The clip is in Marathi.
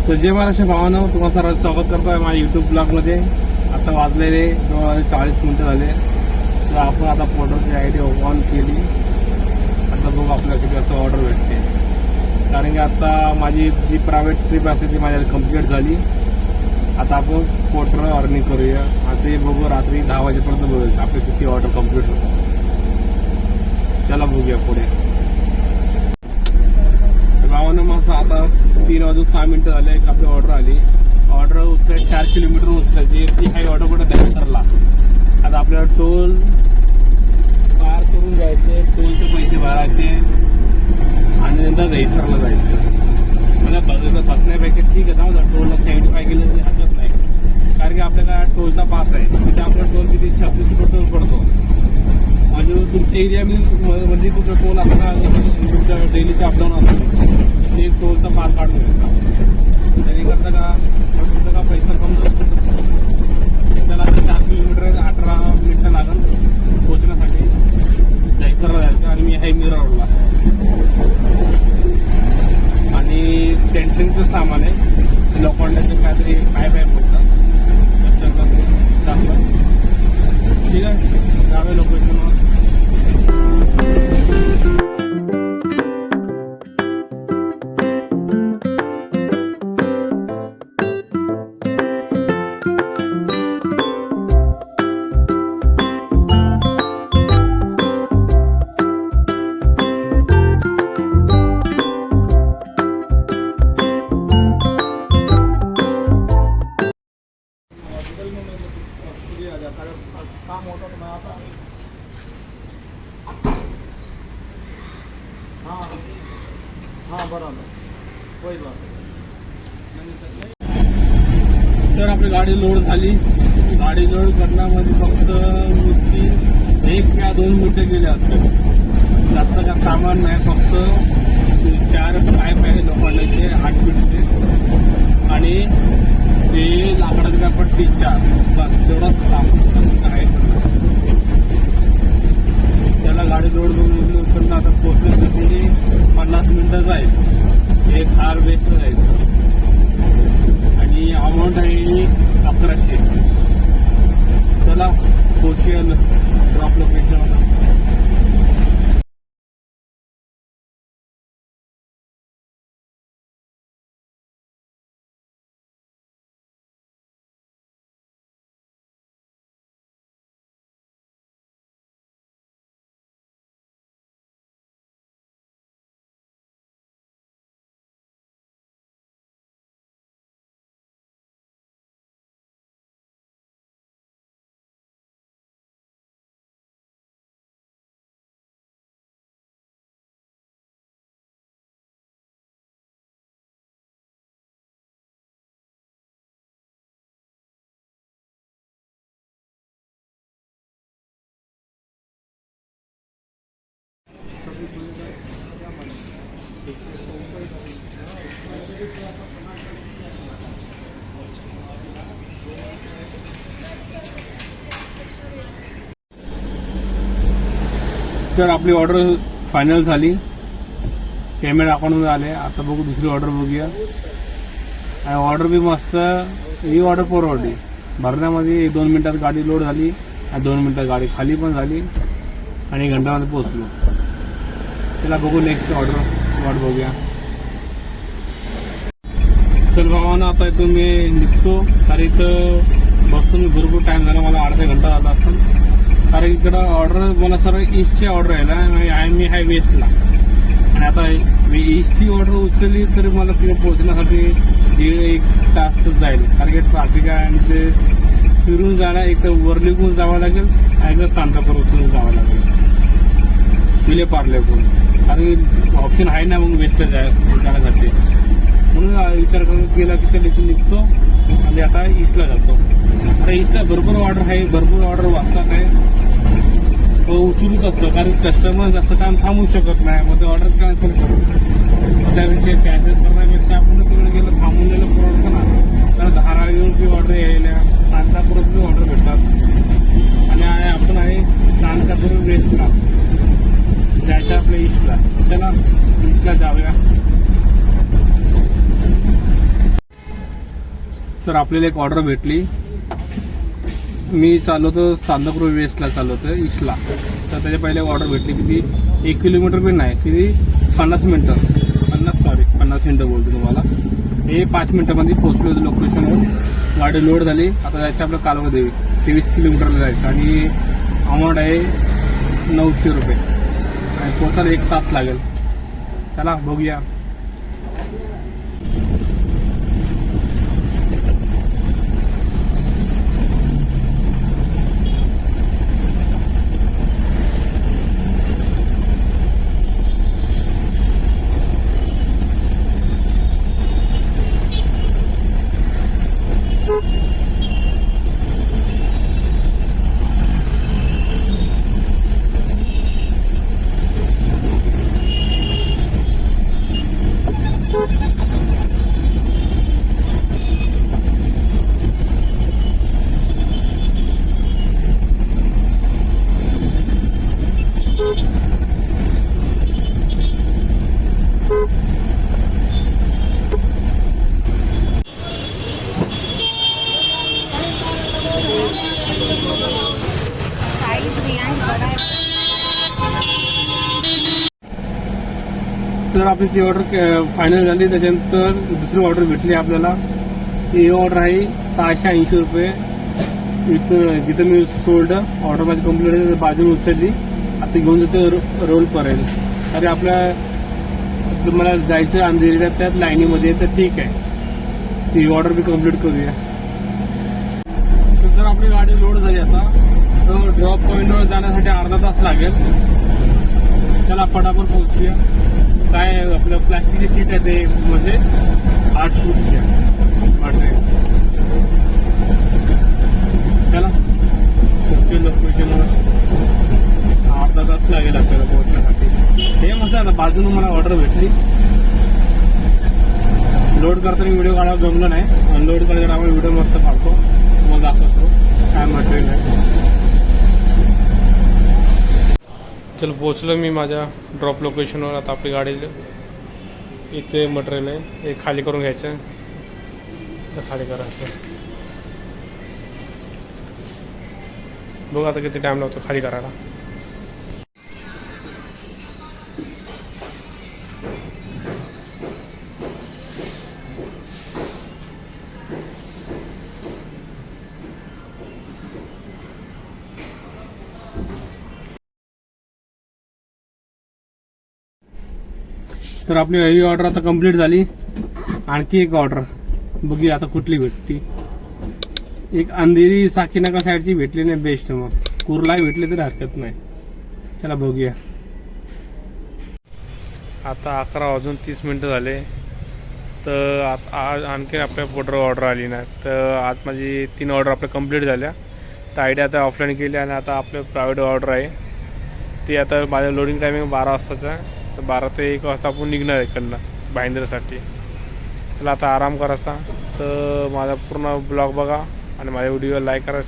तर जय महाराष्ट्र भावांनो, तुम्हाला सर्व स्वागत करतो आहे माझ्या यूट्यूब ब्लॉगमध्ये. आता वाजलेले 40 मिनिटं झाले. तर आपण आता फोटोची आयडी ऑन केली. आता बघू आपल्याला किती असं ऑर्डर भेटते. कारण की आता माझी जी प्रायव्हेट ट्रिप असते ती माझ्या कंप्लीट झाली. आता आपण फोटो अर्निंग करूया. आता ते बघू रात्री 10 वाजेपर्यंत बघूया आपले किती ऑर्डर कंप्लीट होतात. चला बघूया पुढे. भावानं मग आता 3 वाजून 6 मिनिटं झाले. एक आपली ऑर्डर आली. ऑर्डर उचलाय 4 किलोमीटर उचलायची. ती काही ऑर्डर कुठे दहिसरला. आता आपल्याला टोल पार करून जायचे, टोलचे पैसे भरायचे आणि नंतर दहिसरला जायचं. मला बसण्यापेक्षा ठीक आहे जाऊ टोलला 75 गेलं तरी हरकत नाही. कारण की आपल्याला टोलचा पास आहे. तिथे आपला टोल किती 36 रुपये टोल पडतो. म्हणजे तुमच्या एरियामध्ये कुठं टोल असता तुमच्या डेलीचे अपडाऊन असतो ते टोलचा पास काढून घ्यायचा. तरी करता का तुमचा का पैसा कम जातो. त्याला आता 4 किलोमीटर 18 मिनिटं लागेल पोहोचण्यासाठी. दहिसरला जायचं आणि मी आहे मिरवला. आणि सेंटरिंगचं सामान आहे. लोखंडाचे काहीतरी पाईप बोलतात. ठीक आहे जावे लोकेशनवर. तर आपली गाडी लोड झाली. गाडी लोड करण्यामध्ये फक्त नुसती 1 या 2 मिनिटं गेले असतात. जास्त का सामान नाही. फक्त 4 पाईप आहे लोखंडाचे 8 फीटचे आणि ते लाकडाच्या पट्टी 4 बस तेवढाच सामान आहे. त्याला गाडी लोड करून आता पोहोचण्यासाठी 50 मिनिटं जाईल. एक हार्वेस्टला जायचं आणि अमाऊंट आहे 1100. चला पोहोचूया ड्रॉप लोकेशनला. तर आपली ऑर्डर फायनल झाली. पेमेंट अकाउंटमध्ये आले. आता बघू दुसरी ऑर्डर बघूया. आणि ऑर्डर बी मस्त. ही ऑर्डर परवडली. भरण्यामध्ये 1-2 मिनिटात गाडी लोड झाली आणि 2 मिनिटात गाडी खाली पण झाली आणि घंटामध्ये पोहोचलो. त्याला बघू नेक्स्ट ऑर्डर वाट बघूया. तर भावानं आता इथून मी निघतो. कारण इथं बसतो मी भरपूर टाईम झाला. मला अर्धा घंटा झाला असेल. कारण इकडं ऑर्डर मला सर्व ईस्टची ऑर्डर आहे. मी आहे वेस्टला. आणि आता मी ईस्टची ऑर्डर उचलली तरी मला तिथे पोहोचण्यासाठी 1.5 तासच जाईल. कारण की ट्रॅफिक आहे आणि ते फिरून जायला एक तर वरलीकून जावं लागेल आणि एक सांतापूर उचलून जावं लागेल विले पार्लेकून. कारण ऑप्शन आहे ना मग वेस्ट जाण्यासाठी. म्हणून विचार करून केला की चल इथून निघतो आणि आता ईस्टला जातो. आता ईस्टला भरपूर ऑर्डर आहे. भरपूर ऑर्डर वाचतात आहे. उचलूच असतं कारण कस्टमर जास्त टाइम थांबू शकत नाही. मग ते ऑर्डर कॅन्सल करतो. त्यापेक्षा कॅन्सल करण्यापेक्षा आपण तिकडे गेलं थांबून गेलं परवडतं ना. कारण धारावीवर बी ऑर्डर यायला सांतापूरच बी ऑर्डर भेटतात. आणि आपण आहे सांतापूर वेस्टला जायचं आपल्या ईस्टला. चला ईस्टला जाऊया. तर आपल्याला एक ऑर्डर भेटली. मी चालवतो सांताक्रूज वेस्टला चालवतो ईस्टला. तर त्याच्या पहिले ऑर्डर भेटली किती 1 किलोमीटर पण नाही, किती 50 मिनटं 50 मिनटं बोलतो तुम्हाला. हे 5 मिनिटांमध्ये पोहोचलो होतो लोकेशनवर. गाडी लोड झाली. आता जायचं आपलं कालवदेवी 23 किलोमीटरला जायचं आणि अमाऊंट आहे 900 रुपये आणि पोचायला 1 तास लागेल. चला बघूया. तर आपली ती ऑर्डर फायनल झाली. त्याच्यानंतर दुसरी ऑर्डर भेटली आपल्याला. ती ऑर्डर आहे 680 रुपये. इथं जिथं मी सोडलं ऑर्डर माझी कंप्लीट बाजूला उचलली. आता घेऊन जातो रोल पर्यंत. अरे आपल्या मला जायचं अंधेरीला त्यात लाईनीमध्ये, तर ठीक आहे ती ऑर्डर मी कंप्लीट करूया. तर जर आपली गाडी लोड झाली आता तर ड्रॉप पॉईंटवर जाण्यासाठी अर्धा तास लागेल. चला फटाफट पोहोचूया. काय आपलं प्लास्टिकची सीट आहे ते म्हणजे 8 फूटची आहे. चला पोहोचूया लोकेशनवर. अर्धा तास लागेल आपल्याला पोहोचण्यासाठी. हे मस्त आता बाजूने मला ऑर्डर भेटली. लोड करताना व्हिडिओ काढायला जमलं नाही. अनलोड करायला आपण व्हिडिओ मस्त काढतो, मग दाखवतो काय मटेरियल आहे. चल पोचलो मी माझ्या ड्रॉप लोकेशनवर. आता आपली गाडी इथे मटेरियल आहे, हे खाली करून घ्यायचं. तर खाली करायचं. बघू आता किती टाइम लागतो खाली करायला. तर आपली ही ऑर्डर आता कंप्लीट झाली. आणखी एक ऑर्डर बघूया आता कुठली भेटती. एक अंधेरी साकीनाका साईडची भेटली नाही बेस्ट, मग कुर्ला भेटली तरी हरकत नाही. चला बघूया. आता 11:30 झाले. तर आज आणखी आपल्या पोर्टरवर ऑर्डर आली नाही. तर आज माझी 3 ऑर्डर आपल्या कंप्लीट झाल्या. तर आयडिया आता ऑफलाईन केली आणि आता आपलं प्रायव्हेट ऑर्डर आहे ती. आता माझं लोडिंग टायमिंग 12 वाजताचं आहे. तर 12 ते 1 वाजता आपण निघणार आहे इकडनं भाईंदरसाठी. त्याला आता आराम करायचा. तर माझा पूर्ण ब्लॉग बघा आणि माझ्या व्हिडिओला लाईक करा,